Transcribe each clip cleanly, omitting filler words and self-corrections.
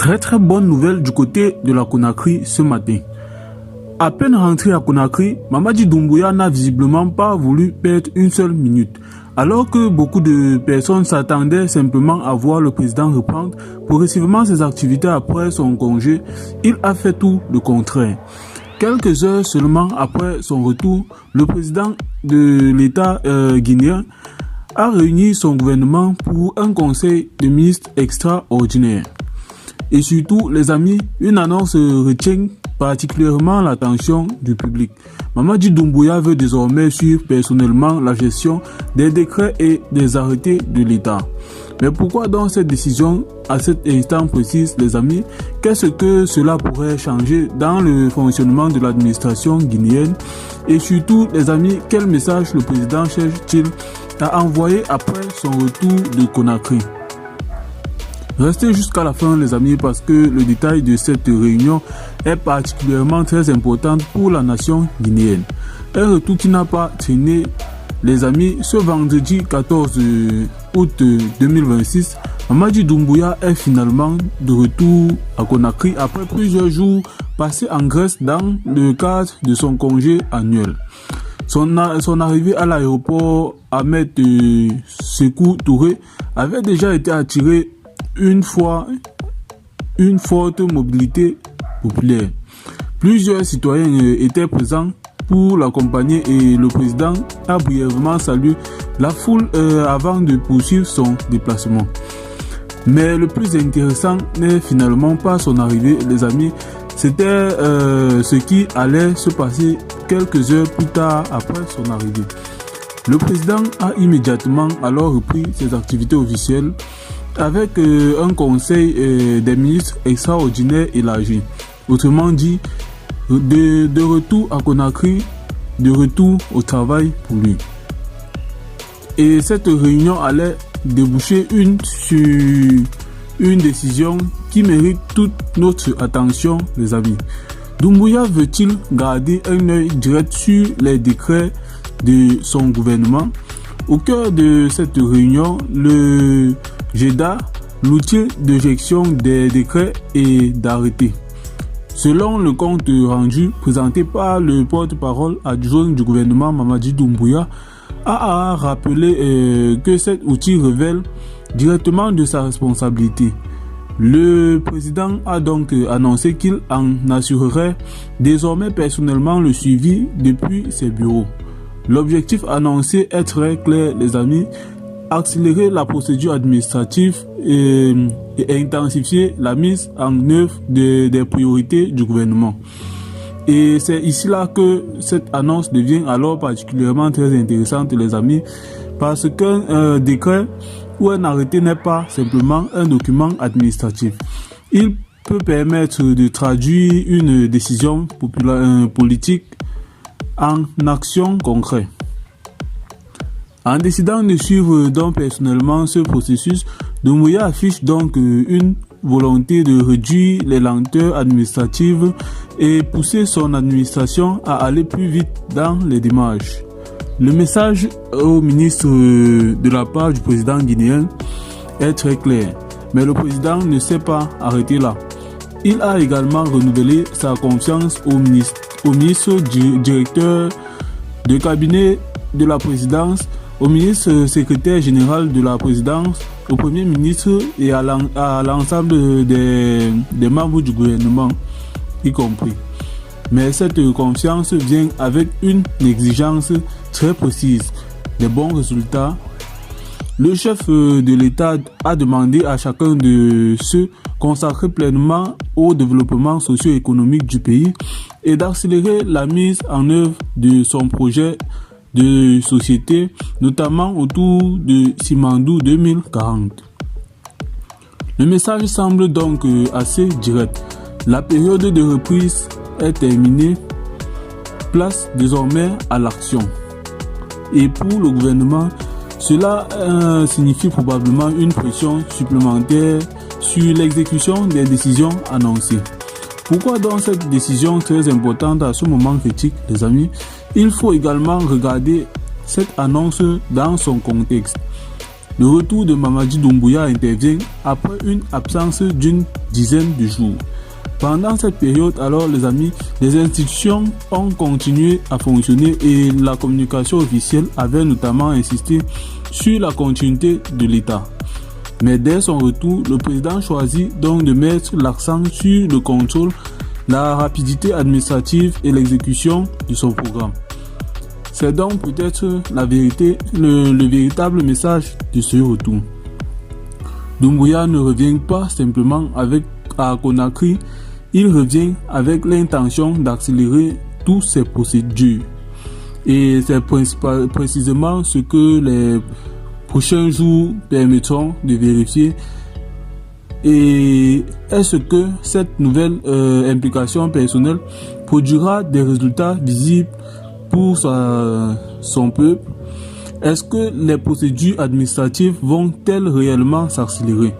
Très bonne nouvelle du côté de la Conakry ce matin. À peine rentré à Conakry, Mamadi Doumbouya n'a visiblement pas voulu perdre une seule minute. Alors que beaucoup de personnes s'attendaient simplement à voir le président reprendre progressivement ses activités après son congé, il a fait tout le contraire. Quelques heures seulement après son retour, le président de l'État guinéen a réuni son gouvernement pour un conseil de ministres extraordinaire. Et surtout, les amis, une annonce retient particulièrement l'attention du public. Mamadi Doumbouya veut désormais suivre personnellement la gestion des décrets et des arrêtés de l'État. Mais pourquoi donc cette décision à cet instant précis, les amis? Qu'est-ce que cela pourrait changer dans le fonctionnement de l'administration guinéenne? Et surtout, les amis, quel message le président cherche-t-il à envoyer après son retour de Conakry? Restez jusqu'à la fin les amis parce que le détail de cette réunion est particulièrement très important pour la nation guinéenne. Un retour qui n'a pas traîné les amis. Ce vendredi 14 août 2026, Mamadi Doumbouya est finalement de retour à Conakry après plusieurs jours passés en Grèce dans le cadre de son congé annuel. Son arrivée à l'aéroport Ahmed Sékou Touré avait déjà été attirée une forte mobilité populaire. Plusieurs citoyens étaient présents pour l'accompagner et le président a brièvement salué la foule avant de poursuivre son déplacement. Mais le plus intéressant n'est finalement pas son arrivée, les amis. C'était ce qui allait se passer quelques heures plus tard après son arrivée. Le président a immédiatement alors repris ses activités officielles avec un conseil des ministres extraordinaire élargi. Autrement dit, de retour à Conakry, de retour au travail pour lui. Et cette réunion allait déboucher sur une décision qui mérite toute notre attention, les amis. Doumbouya veut-il garder un œil direct sur les décrets de son gouvernement? Au cœur de cette réunion, le GEDA, l'outil de gestion des décrets et d'arrêtés. Selon le compte rendu présenté par le porte-parole adjoint du gouvernement Mamadi Doumbouya, a rappelé que cet outil révèle directement de sa responsabilité. Le président a donc annoncé qu'il en assurerait désormais personnellement le suivi depuis ses bureaux. L'objectif annoncé est très clair, les amis: accélérer la procédure administrative et intensifier la mise en œuvre des priorités du gouvernement. Et c'est ici là que cette annonce devient alors particulièrement très intéressante, les amis, parce qu'un décret ou un arrêté n'est pas simplement un document administratif. Il peut permettre de traduire une décision politique en action concrète. En décidant de suivre donc personnellement ce processus, Doumbouya affiche donc une volonté de réduire les lenteurs administratives et pousser son administration à aller plus vite dans les démarches. Le message au ministre de la part du président guinéen est très clair, mais le président ne s'est pas arrêté là. Il a également renouvelé sa confiance au ministre directeur de cabinet de la présidence, au ministre secrétaire général de la présidence, au premier ministre et à l'ensemble des membres du gouvernement, y compris. Mais cette confiance vient avec une exigence très précise, des bons résultats. Le chef de l'État a demandé à chacun de se consacrer pleinement au développement socio-économique du pays et d'accélérer la mise en œuvre de son projet de société, notamment autour de Simandou 2040. Le message semble donc assez direct. La période de reprise est terminée. Place désormais à l'action. Et pour le gouvernement, cela signifie probablement une pression supplémentaire sur l'exécution des décisions annoncées. Pourquoi donc cette décision très importante à ce moment critique, les amis? Il faut également regarder cette annonce dans son contexte. Le retour de Mamadi Doumbouya intervient après une absence d'une dizaine de jours. Pendant cette période, alors les amis, les institutions ont continué à fonctionner et la communication officielle avait notamment insisté sur la continuité de l'État. Mais dès son retour, le président choisit donc de mettre l'accent sur le contrôle, la rapidité administrative et l'exécution de son programme. C'est donc peut-être la vérité, le véritable message de ce retour. Doumbouya ne revient pas simplement à Conakry, il revient avec l'intention d'accélérer toutes ces procédures. Et c'est précisément ce que les prochains jours permettront de vérifier. Et est-ce que cette nouvelle implication personnelle produira des résultats visibles pour son peuple? Est-ce que les procédures administratives vont-elles réellement s'accélérer?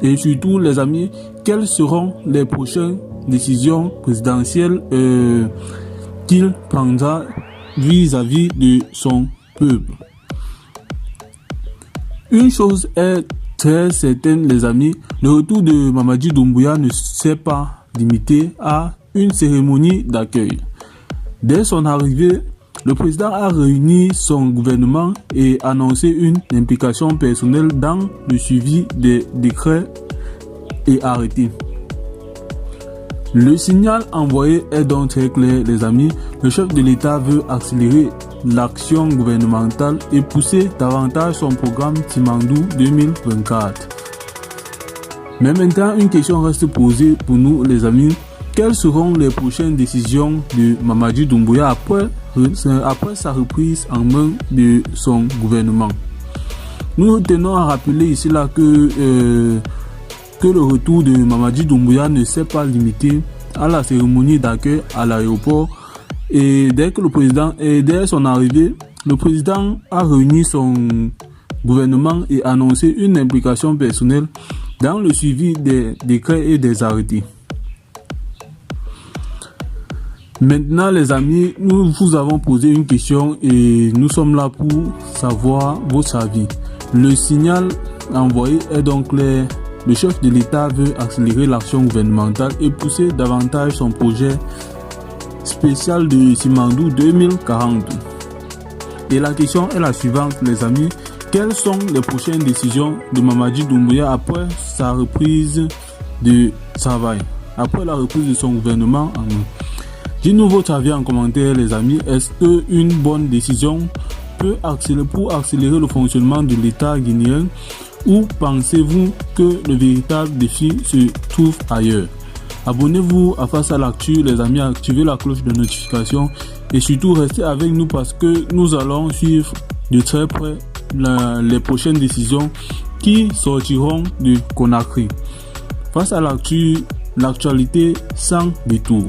Et surtout, les amis, quelles seront les prochaines décisions présidentielles qu'il prendra vis-à-vis de son peuple? Une chose est très certaine, les amis, le retour de Mamadi Doumbouya ne s'est pas limité à une cérémonie d'accueil. Dès son arrivée, le président a réuni son gouvernement et annoncé une implication personnelle dans le suivi des décrets et arrêtés. Le signal envoyé est donc très clair, les amis. Le chef de l'État veut accélérer l'action gouvernementale et pousser davantage son programme Simandou 2024. Mais maintenant, une question reste posée pour nous, les amis. Quelles seront les prochaines décisions de Mamadi Doumbouya après sa reprise en main de son gouvernement? Nous tenons à rappeler ici là que le retour de Mamadi Doumbouya ne s'est pas limité à la cérémonie d'accueil à l'aéroport. Et dès son arrivée, le président a réuni son gouvernement et annoncé une implication personnelle dans le suivi des décrets et des arrêtés. Maintenant, les amis, nous vous avons posé une question et nous sommes là pour savoir votre avis. Le signal envoyé est donc clair. Le chef de l'État veut accélérer l'action gouvernementale et pousser davantage son projet spécial de Simandou 2040. Et la question est la suivante, les amis. Quelles sont les prochaines décisions de Mamadi Doumbouya après sa reprise de travail, après la reprise de son gouvernement en main? Dites-nous votre avis en commentaire, les amis. Est-ce qu'une bonne décision peut accélérer le fonctionnement de l'État guinéen, ou pensez-vous que le véritable défi se trouve ailleurs? Abonnez-vous à Face à l'actu, les amis, activez la cloche de notification et surtout restez avec nous parce que nous allons suivre de très près les prochaines décisions qui sortiront de Conakry. Face à l'actu, l'actualité sans détour.